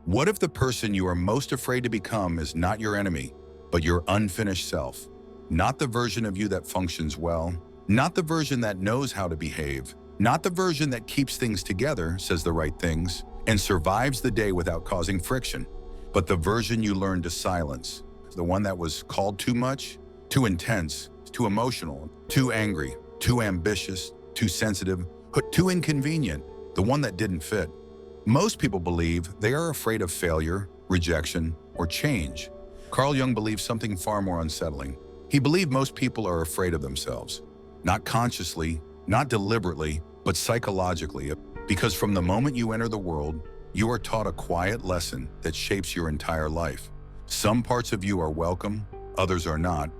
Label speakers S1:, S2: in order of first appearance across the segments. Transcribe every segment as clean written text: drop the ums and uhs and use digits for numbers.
S1: What if the person you are most afraid to become is not your enemy, but your unfinished self? Not the version of you that functions well, not the version that knows how to behave, not the version that keeps things together, says the right things, and survives the day without causing friction, but the version you learned to silence, the one that was called too much, too intense, too emotional, too angry, too ambitious, too sensitive, too inconvenient, the one that didn't fit. Most people believe they are afraid of failure, rejection, or change. Carl Jung believed something far more unsettling. He believed most people are afraid of themselves. Not consciously, not deliberately, but psychologically, because from the moment you enter the world, you are taught a quiet lesson that shapes your entire life. Some parts of you are welcome, others are not,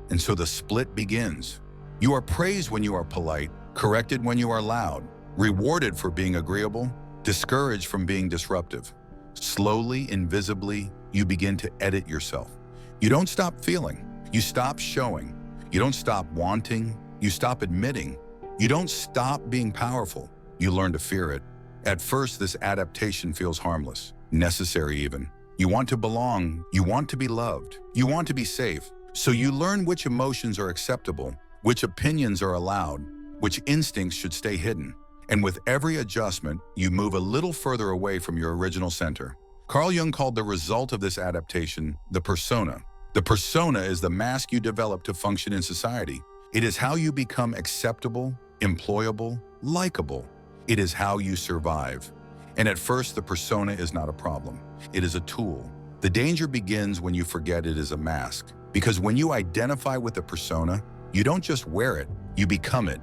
S1: and so the split begins. You are praised when you are polite, corrected when you are loud, rewarded for being agreeable, discouraged from being disruptive. Slowly, invisibly, you begin to edit yourself. You don't stop feeling, you stop showing. You don't stop wanting, you stop admitting. You don't stop being powerful, you learn to fear it. At first, this adaptation feels harmless, necessary even. You want to belong, you want to be loved, you want to be safe. So you learn which emotions are acceptable, which opinions are allowed, which instincts should stay hidden. And with every adjustment, you move a little further away from your original center. Carl Jung called the result of this adaptation the persona. The persona is the mask you develop to function in society. It is how you become acceptable, employable, likable. It is how you survive. And at first, the persona is not a problem. It is a tool. The danger begins when you forget it is a mask. Because when you identify with the persona, you don't just wear it, you become it.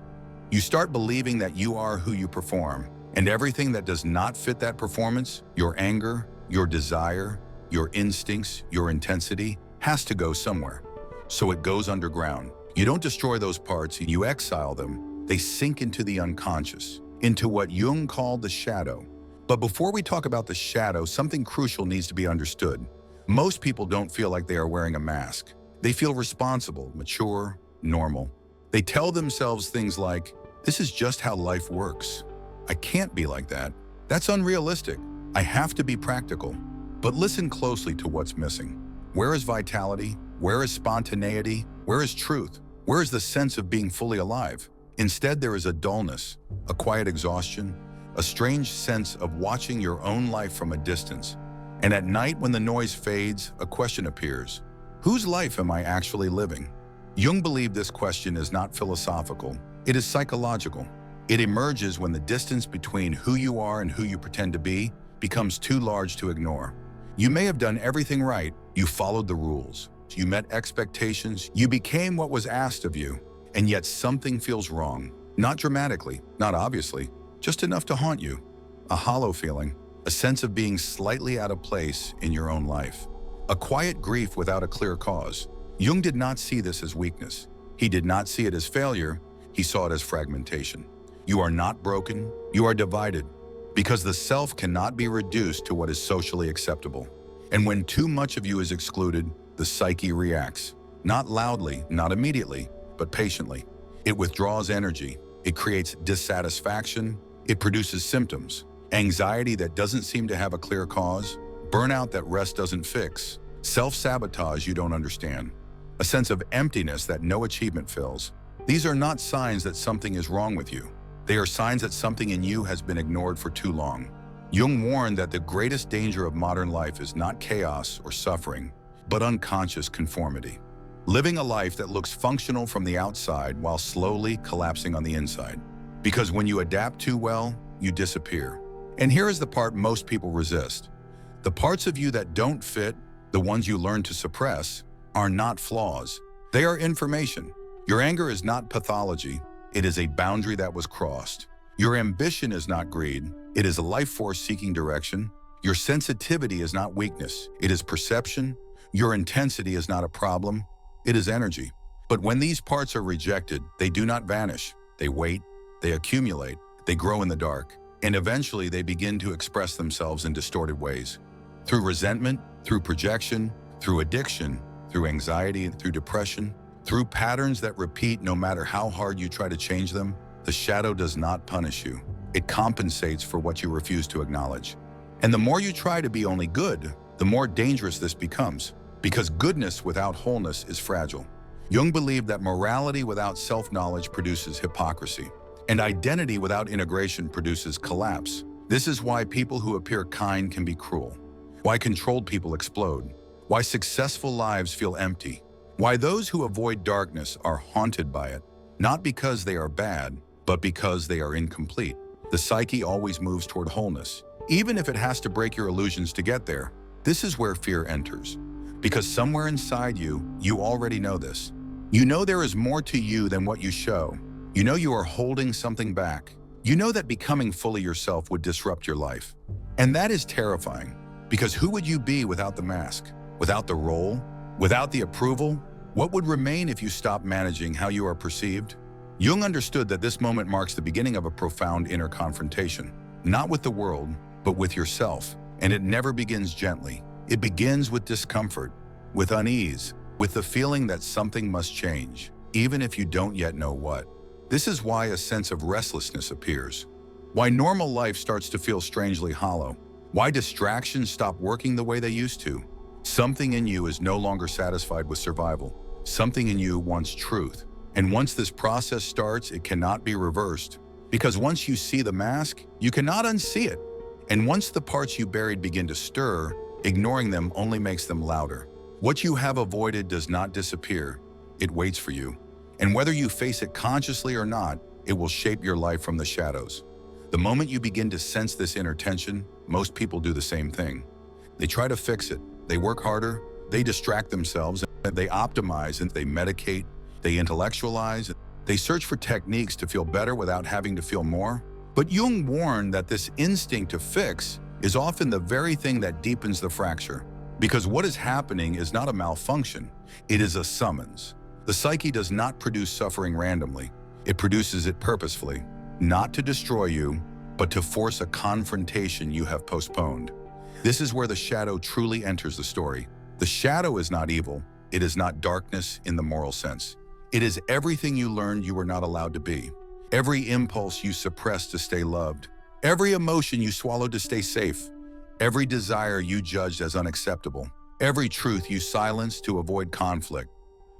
S1: You start believing that you are who you perform, and everything that does not fit that performance, your anger, your desire, your instincts, your intensity, has to go somewhere. So it goes underground. You don't destroy those parts, you exile them. They sink into the unconscious, into what Jung called the shadow. But before we talk about the shadow, something crucial needs to be understood. Most people don't feel like they are wearing a mask. They feel responsible, mature, normal. They tell themselves things like, "This is just how life works. I can't be like that. That's unrealistic. I have to be practical." But listen closely to what's missing. Where is vitality? Where is spontaneity? Where is truth? Where is the sense of being fully alive? Instead, there is a dullness, a quiet exhaustion, a strange sense of watching your own life from a distance. And at night, when the noise fades, a question appears. Whose life am I actually living? Jung believed this question is not philosophical. It is psychological. It emerges when the distance between who you are and who you pretend to be becomes too large to ignore. You may have done everything right. You followed the rules. You met expectations. You became what was asked of you. And yet something feels wrong. Not dramatically, not obviously, just enough to haunt you. A hollow feeling, a sense of being slightly out of place in your own life. A quiet grief without a clear cause. Jung did not see this as weakness. He did not see it as failure. He saw it as fragmentation. You are not broken, you are divided, because the self cannot be reduced to what is socially acceptable. And when too much of you is excluded, the psyche reacts. Not loudly, not immediately, but patiently. It withdraws energy. It creates dissatisfaction. It produces symptoms. Anxiety that doesn't seem to have a clear cause. Burnout that rest doesn't fix. Self-sabotage you don't understand. A sense of emptiness that no achievement fills. These are not signs that something is wrong with you. They are signs that something in you has been ignored for too long. Jung warned that the greatest danger of modern life is not chaos or suffering, but unconscious conformity. Living a life that looks functional from the outside while slowly collapsing on the inside. Because when you adapt too well, you disappear. And here is the part most people resist. The parts of you that don't fit, the ones you learn to suppress, are not flaws. They are information. Your anger is not pathology. It is a boundary that was crossed. Your ambition is not greed. It is a life force seeking direction. Your sensitivity is not weakness. It is perception. Your intensity is not a problem. It is energy. But when these parts are rejected, they do not vanish. They wait, they accumulate, they grow in the dark, and eventually they begin to express themselves in distorted ways. Through resentment, through projection, through addiction, through anxiety, through depression, through patterns that repeat no matter how hard you try to change them. The shadow does not punish you. It compensates for what you refuse to acknowledge. And the more you try to be only good, the more dangerous this becomes, because goodness without wholeness is fragile. Jung believed that morality without self-knowledge produces hypocrisy, and identity without integration produces collapse. This is why people who appear kind can be cruel, why controlled people explode, why successful lives feel empty, why those who avoid darkness are haunted by it, not because they are bad, but because they are incomplete. The psyche always moves toward wholeness, even if it has to break your illusions to get there. This is where fear enters, because somewhere inside you, you already know this. You know there is more to you than what you show. You know you are holding something back. You know that becoming fully yourself would disrupt your life. And that is terrifying, because who would you be without the mask, without the role, without the approval? What would remain if you stopped managing how you are perceived? Jung understood that this moment marks the beginning of a profound inner confrontation, not with the world, but with yourself. And it never begins gently. It begins with discomfort, with unease, with the feeling that something must change, even if you don't yet know what. This is why a sense of restlessness appears, why normal life starts to feel strangely hollow, why distractions stop working the way they used to. Something in you is no longer satisfied with survival. Something in you wants truth. And once this process starts, it cannot be reversed. Because once you see the mask, you cannot unsee it. And once the parts you buried begin to stir, ignoring them only makes them louder. What you have avoided does not disappear. It waits for you. And whether you face it consciously or not, it will shape your life from the shadows. The moment you begin to sense this inner tension, most people do the same thing. They try to fix it. They work harder, they distract themselves, they optimize and they medicate, they intellectualize, they search for techniques to feel better without having to feel more. But Jung warned that this instinct to fix is often the very thing that deepens the fracture. Because what is happening is not a malfunction, it is a summons. The psyche does not produce suffering randomly. It produces it purposefully, not to destroy you, but to force a confrontation you have postponed. This is where the shadow truly enters the story. The shadow is not evil. It is not darkness in the moral sense. It is everything you learned you were not allowed to be. Every impulse you suppressed to stay loved. Every emotion you swallowed to stay safe. Every desire you judged as unacceptable. Every truth you silenced to avoid conflict.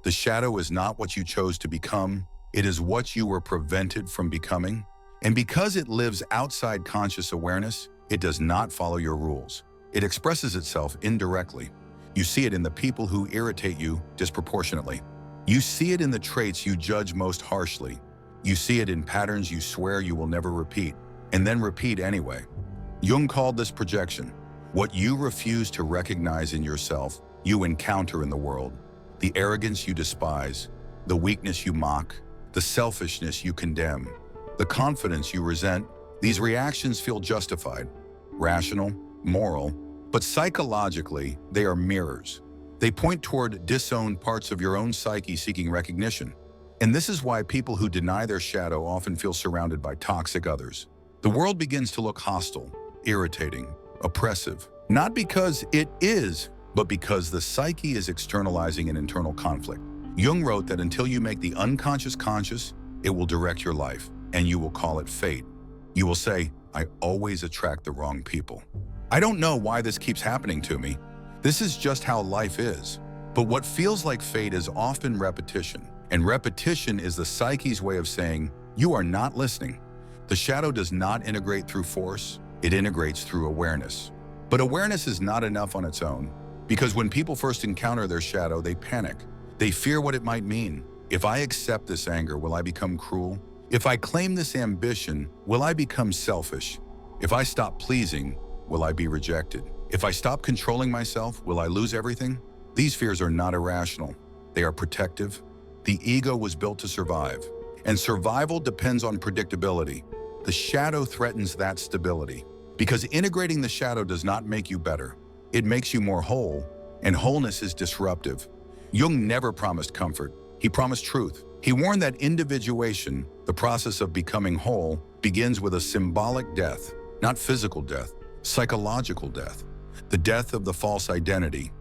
S1: The shadow is not what you chose to become. It is what you were prevented from becoming. And because it lives outside conscious awareness, it does not follow your rules. It expresses itself indirectly. You see it in the people who irritate you disproportionately. You see it in the traits you judge most harshly. You see it in patterns you swear you will never repeat, and then repeat anyway. Jung called this projection. What you refuse to recognize in yourself, you encounter in the world. The arrogance you despise, the weakness you mock, the selfishness you condemn, the confidence you resent. These reactions feel justified, rational, moral, but psychologically, they are mirrors. They point toward disowned parts of your own psyche seeking recognition. And this is why people who deny their shadow often feel surrounded by toxic others. The world begins to look hostile, irritating, oppressive, not because it is, but because the psyche is externalizing an internal conflict. Jung wrote that until you make the unconscious conscious, it will direct your life, and you will call it fate. You will say, I always attract the wrong people. I don't know why this keeps happening to me. This is just how life is. But what feels like fate is often repetition. And repetition is the psyche's way of saying, you are not listening. The shadow does not integrate through force, it integrates through awareness. But awareness is not enough on its own, because when people first encounter their shadow, they panic. They fear what it might mean. If I accept this anger, will I become cruel? If I claim this ambition, will I become selfish? If I stop pleasing, will I be rejected? If I stop controlling myself, will I lose everything? These fears are not irrational. They are protective. The ego was built to survive, and survival depends on predictability. The shadow threatens that stability, because integrating the shadow does not make you better. It makes you more whole, and wholeness is disruptive. Jung never promised comfort. He promised truth. He warned that individuation, the process of becoming whole, begins with a symbolic death, not physical death, psychological death. The death of the false identity,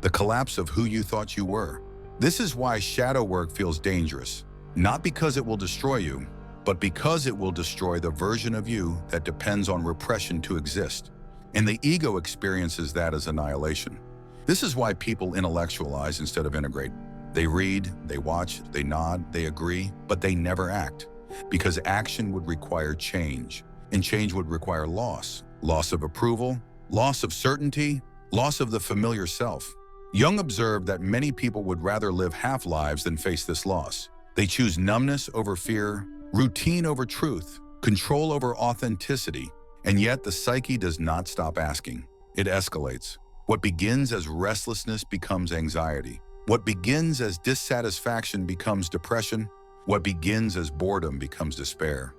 S1: the collapse of who you thought you were. This is why shadow work feels dangerous, not because it will destroy you, but because it will destroy the version of you that depends on repression to exist. and the ego experiences that as annihilation. This is why people intellectualize instead of integrate. They read, they watch, they nod, they agree, but they never act. Because action would require change, and change would require loss. Loss of approval, loss of certainty, loss of the familiar self. Jung observed that many people would rather live half-lives than face this loss. They choose numbness over fear, routine over truth, control over authenticity, and yet the psyche does not stop asking. It escalates. What begins as restlessness becomes anxiety. What begins as dissatisfaction becomes depression. What begins as boredom becomes despair.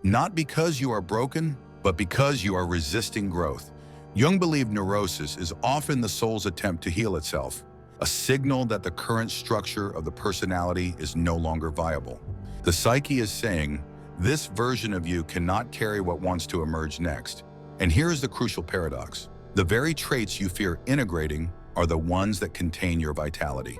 S1: Not because you are broken, but because you are resisting growth. Jung believed neurosis is often the soul's attempt to heal itself, a signal that the current structure of the personality is no longer viable. The psyche is saying, this version of you cannot carry what wants to emerge next. And here is the crucial paradox. The very traits you fear integrating are the ones that contain your vitality.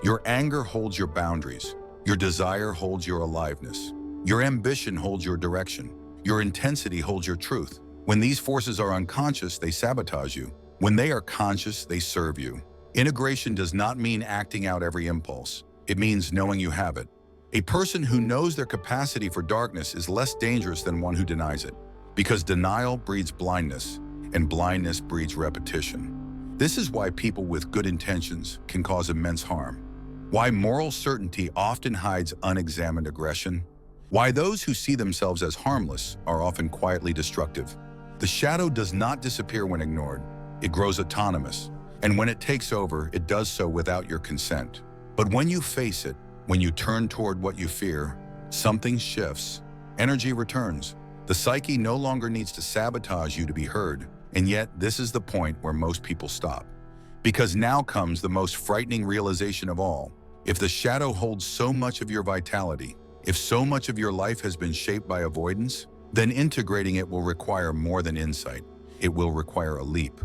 S1: Your anger holds your boundaries. Your desire holds your aliveness. Your ambition holds your direction. Your intensity holds your truth. When these forces are unconscious, they sabotage you. When they are conscious, they serve you. Integration does not mean acting out every impulse. It means knowing you have it. A person who knows their capacity for darkness is less dangerous than one who denies it, because denial breeds blindness, and blindness breeds repetition. This is why people with good intentions can cause immense harm. Why moral certainty often hides unexamined aggression. Why those who see themselves as harmless are often quietly destructive. The shadow does not disappear when ignored. It grows autonomous, and when it takes over, it does so without your consent. But when you face it, when you turn toward what you fear, something shifts. Energy returns. The psyche no longer needs to sabotage you to be heard, and yet this is the point where most people stop. Because now comes the most frightening realization of all. If the shadow holds so much of your vitality, if so much of your life has been shaped by avoidance, then integrating it will require more than insight. It will require a leap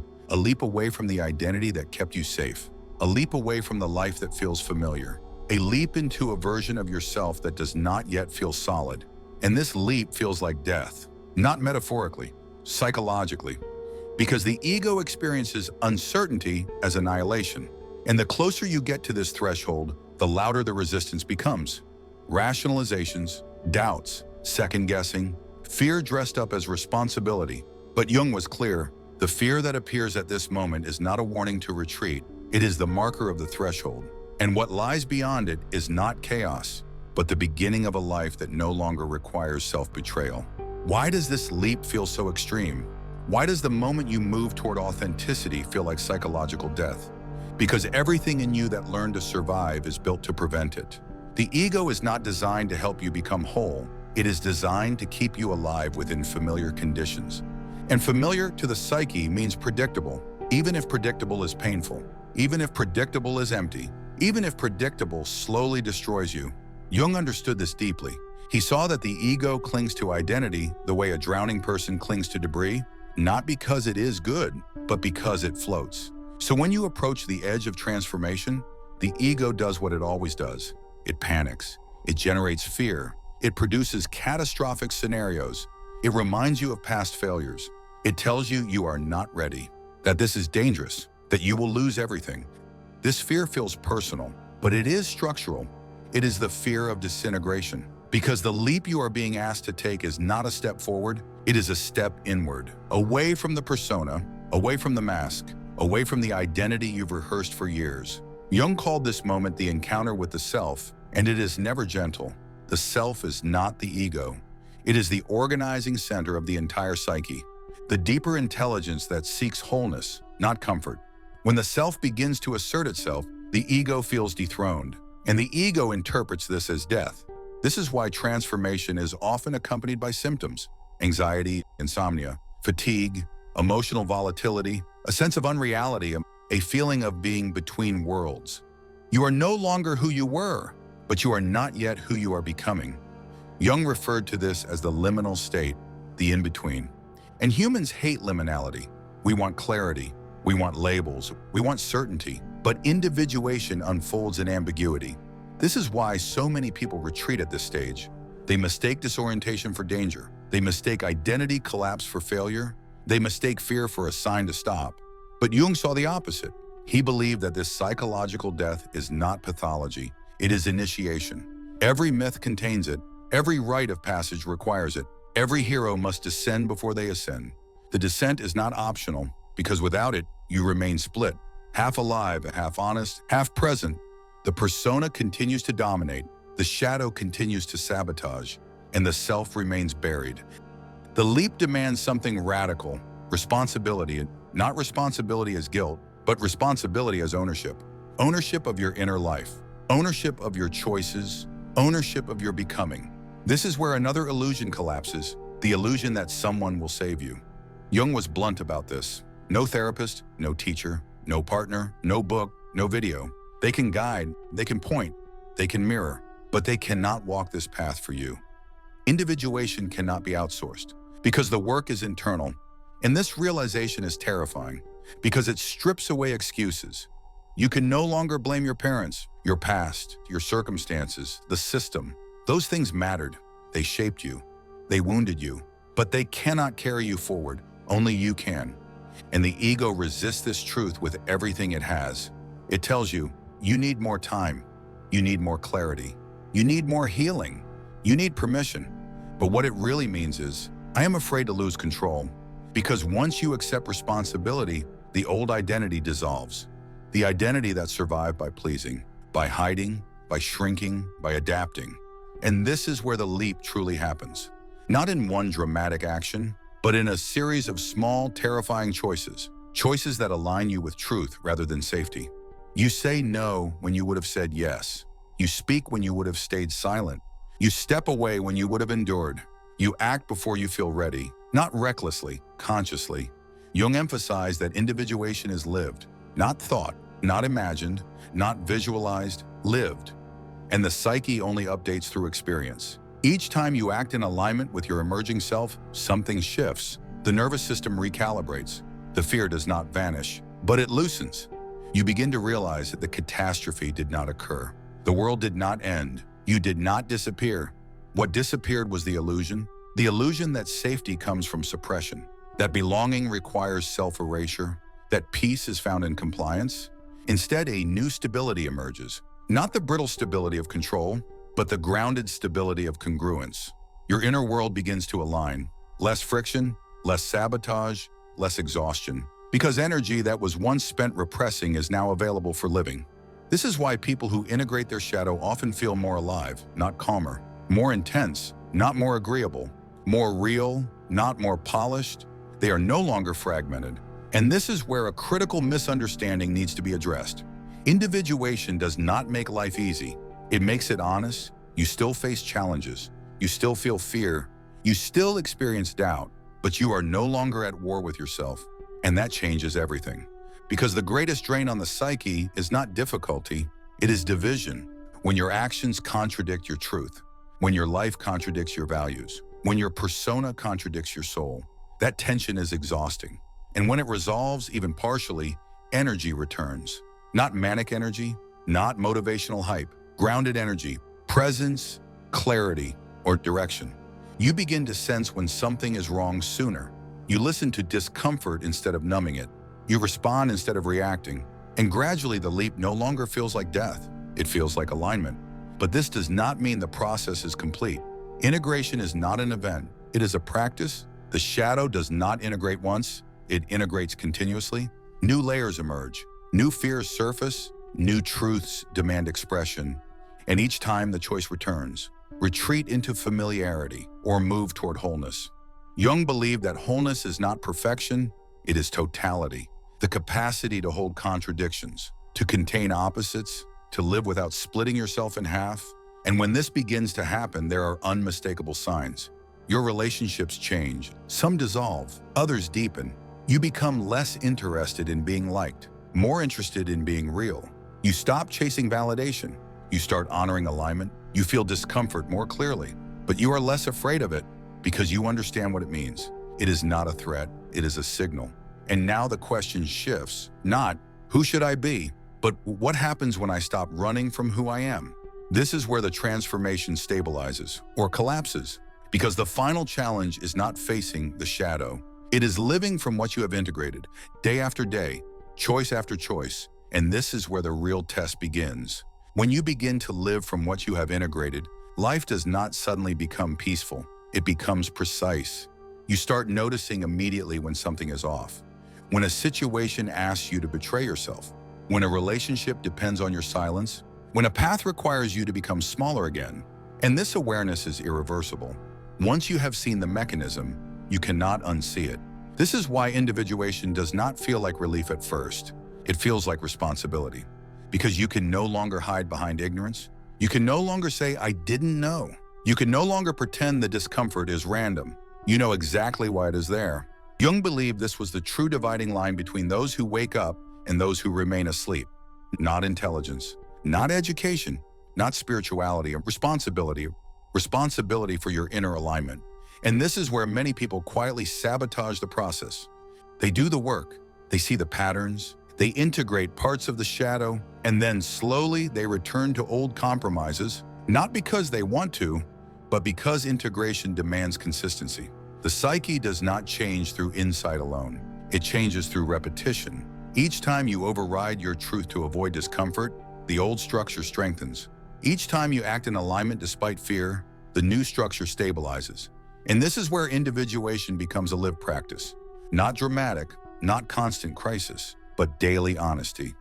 S1: away from the identity that kept you safe, a leap away from the life that feels familiar, a leap into a version of yourself that does not yet feel solid. And this leap feels like death, not metaphorically, psychologically, because the ego experiences uncertainty as annihilation. And the closer you get to this threshold, the louder the resistance becomes. Rationalizations, doubts, second-guessing, fear dressed up as responsibility. But Jung was clear, the fear that appears at this moment is not a warning to retreat. It is the marker of the threshold. And what lies beyond it is not chaos, but the beginning of a life that no longer requires self-betrayal. Why does this leap feel so extreme? Why does the moment you move toward authenticity feel like psychological death? Because everything in you that learned to survive is built to prevent it. The ego is not designed to help you become whole. It is designed to keep you alive within familiar conditions. And familiar to the psyche means predictable, even if predictable is painful, even if predictable is empty, even if predictable slowly destroys you. Jung understood this deeply. He saw that the ego clings to identity the way a drowning person clings to debris, not because it is good, but because it floats. So when you approach the edge of transformation, the ego does what it always does. It panics. It generates fear. It produces catastrophic scenarios. It reminds you of past failures. It tells you you are not ready, that this is dangerous, that you will lose everything. This fear feels personal, but it is structural. It is the fear of disintegration. Because the leap you are being asked to take is not a step forward, it is a step inward, away from the persona, away from the mask, away from the identity you've rehearsed for years. Jung called this moment the encounter with the self, and it is never gentle. The self is not the ego. It is the organizing center of the entire psyche, the deeper intelligence that seeks wholeness, not comfort. When the self begins to assert itself, the ego feels dethroned, and the ego interprets this as death. This is why transformation is often accompanied by symptoms: anxiety, insomnia, fatigue, emotional volatility, a sense of unreality, a feeling of being between worlds. You are no longer who you were, but you are not yet who you are becoming. Jung referred to this as the liminal state, the in-between. And humans hate liminality. We want clarity, we want labels, we want certainty, but individuation unfolds in ambiguity. This is why so many people retreat at this stage. They mistake disorientation for danger. They mistake identity collapse for failure. They mistake fear for a sign to stop. But Jung saw the opposite. He believed that this psychological death is not pathology, it is initiation. Every myth contains it, every rite of passage requires it, every hero must descend before they ascend. The descent is not optional, because without it, you remain split, half alive, half honest, half present. The persona continues to dominate, the shadow continues to sabotage, and the self remains buried. The leap demands something radical, responsibility, not responsibility as guilt, but responsibility as ownership. Ownership of your inner life, ownership of your choices, ownership of your becoming. This is where another illusion collapses, the illusion that someone will save you. Jung was blunt about this. No therapist, no teacher, no partner, no book, no video. They can guide, they can point, they can mirror, but they cannot walk this path for you. Individuation cannot be outsourced because the work is internal. And this realization is terrifying because it strips away excuses. You can no longer blame your parents, your past, your circumstances, the system. Those things mattered. They shaped you. They wounded you. But they cannot carry you forward. Only you can. And the ego resists this truth with everything it has. It tells you, you need more time. You need more clarity. You need more healing. You need permission. But what it really means is, I am afraid to lose control. Because once you accept responsibility, the old identity dissolves. The identity that survived by pleasing, by hiding, by shrinking, by adapting. And this is where the leap truly happens. Not in one dramatic action, but in a series of small, terrifying choices. Choices that align you with truth rather than safety. You say no when you would have said yes. You speak when you would have stayed silent. You step away when you would have endured. You act before you feel ready, not recklessly, consciously. Jung emphasized that individuation is lived, not thought, not imagined, not visualized, lived. And the psyche only updates through experience. Each time you act in alignment with your emerging self, something shifts. The nervous system recalibrates. The fear does not vanish, but it loosens. You begin to realize that the catastrophe did not occur. The world did not end. You did not disappear. What disappeared was the illusion that safety comes from suppression, that belonging requires self-erasure, that peace is found in compliance. Instead, a new stability emerges, not the brittle stability of control, but the grounded stability of congruence. Your inner world begins to align, less friction, less sabotage, less exhaustion, because energy that was once spent repressing is now available for living. This is why people who integrate their shadow often feel more alive, not calmer, more intense, not more agreeable, more real, not more polished. They are no longer fragmented. And this is where a critical misunderstanding needs to be addressed. Individuation does not make life easy. It makes it honest. You still face challenges. You still feel fear. You still experience doubt, but you are no longer at war with yourself. And that changes everything. Because the greatest drain on the psyche is not difficulty, it is division. When your actions contradict your truth, when your life contradicts your values, when your persona contradicts your soul, that tension is exhausting. And when it resolves, even partially, energy returns. Not manic energy, not motivational hype, grounded energy, presence, clarity, or direction. You begin to sense when something is wrong sooner. You listen to discomfort instead of numbing it. You respond instead of reacting. And gradually the leap no longer feels like death. It feels like alignment. But this does not mean the process is complete. Integration is not an event. It is a practice. The shadow does not integrate once. It integrates continuously. New layers emerge. New fears surface. New truths demand expression. And each time the choice returns. Retreat into familiarity or move toward wholeness. Jung believed that wholeness is not perfection. It is totality. The capacity to hold contradictions, to contain opposites, to live without splitting yourself in half. And when this begins to happen, there are unmistakable signs. Your relationships change. Some dissolve, others deepen. You become less interested in being liked, more interested in being real. You stop chasing validation. You start honoring alignment. You feel discomfort more clearly, but you are less afraid of it because you understand what it means. It is not a threat. It is a signal. And now the question shifts, not who should I be, but what happens when I stop running from who I am? This is where the transformation stabilizes or collapses, because the final challenge is not facing the shadow. It is living from what you have integrated, day after day, choice after choice. And this is where the real test begins. When you begin to live from what you have integrated, life does not suddenly become peaceful. It becomes precise. You start noticing immediately when something is off. When a situation asks you to betray yourself, when a relationship depends on your silence, when a path requires you to become smaller again. And this awareness is irreversible. Once you have seen the mechanism, you cannot unsee it. This is why individuation does not feel like relief at first. It feels like responsibility. Because you can no longer hide behind ignorance. You can no longer say, "I didn't know." You can no longer pretend the discomfort is random. You know exactly why it is there. Jung believed this was the true dividing line between those who wake up and those who remain asleep. Not intelligence, not education, not spirituality, or responsibility. Responsibility for your inner alignment. And this is where many people quietly sabotage the process. They do the work, they see the patterns, they integrate parts of the shadow, and then slowly they return to old compromises, not because they want to, but because integration demands consistency. The psyche does not change through insight alone. It changes through repetition. Each time you override your truth to avoid discomfort, the old structure strengthens. Each time you act in alignment despite fear, the new structure stabilizes. And this is where individuation becomes a lived practice. Not dramatic, not constant crisis, but daily honesty.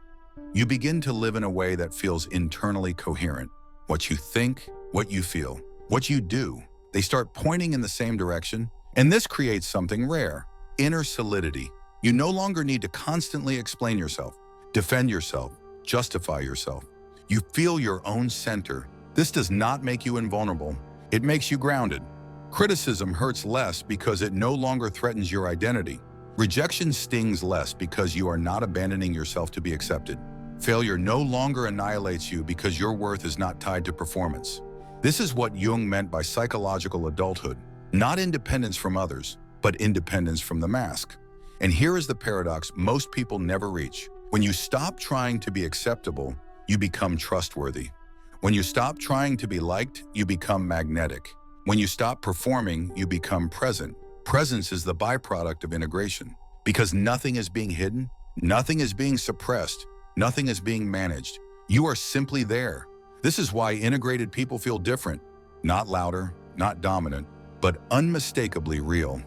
S1: You begin to live in a way that feels internally coherent. What you think, what you feel, what you do, they start pointing in the same direction. And this creates something rare, inner solidity. You no longer need to constantly explain yourself, defend yourself, justify yourself. You feel your own center. This does not make you invulnerable. It makes you grounded. Criticism hurts less because it no longer threatens your identity. Rejection stings less because you are not abandoning yourself to be accepted. Failure no longer annihilates you because your worth is not tied to performance. This is what Jung meant by psychological adulthood. Not independence from others, but independence from the mask. And here is the paradox most people never reach. When you stop trying to be acceptable, you become trustworthy. When you stop trying to be liked, you become magnetic. When you stop performing, you become present. Presence is the byproduct of integration. Because nothing is being hidden, nothing is being suppressed, nothing is being managed. You are simply there. This is why integrated people feel different. Not louder, not dominant, but unmistakably real.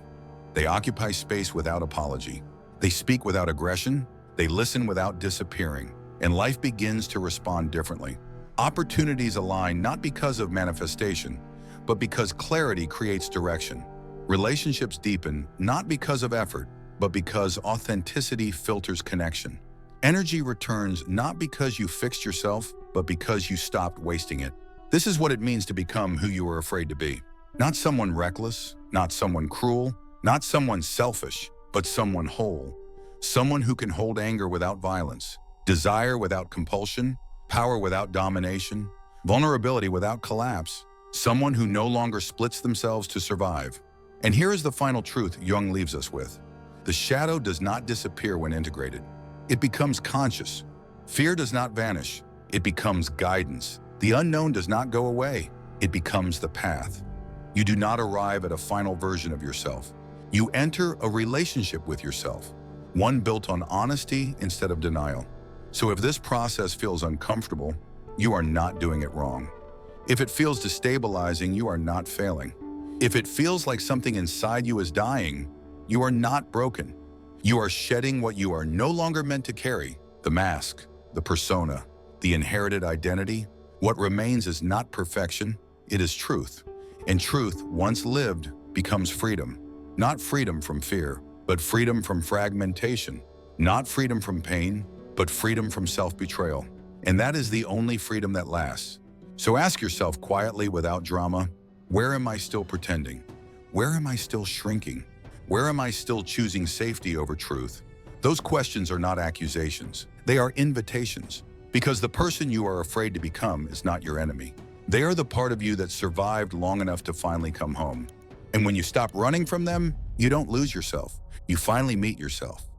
S1: They occupy space without apology. They speak without aggression. They listen without disappearing. And life begins to respond differently. Opportunities align not because of manifestation, but because clarity creates direction. Relationships deepen not because of effort, but because authenticity filters connection. Energy returns not because you fixed yourself, but because you stopped wasting it. This is what it means to become who you were afraid to be. Not someone reckless, not someone cruel, not someone selfish, but someone whole. Someone who can hold anger without violence, desire without compulsion, power without domination, vulnerability without collapse. Someone who no longer splits themselves to survive. And here is the final truth Jung leaves us with. The shadow does not disappear when integrated. It becomes conscious. Fear does not vanish. It becomes guidance. The unknown does not go away. It becomes the path. You do not arrive at a final version of yourself. You enter a relationship with yourself, one built on honesty instead of denial. So if this process feels uncomfortable, you are not doing it wrong. If it feels destabilizing, you are not failing. If it feels like something inside you is dying, you are not broken. You are shedding what you are no longer meant to carry, the mask, the persona, the inherited identity. What remains is not perfection, it is truth. And truth, once lived, becomes freedom. Not freedom from fear, but freedom from fragmentation. Not freedom from pain, but freedom from self-betrayal. And that is the only freedom that lasts. So ask yourself quietly without drama, where am I still pretending? Where am I still shrinking? Where am I still choosing safety over truth? Those questions are not accusations. They are invitations. Because the person you are afraid to become is not your enemy. They are the part of you that survived long enough to finally come home. And when you stop running from them, you don't lose yourself. You finally meet yourself.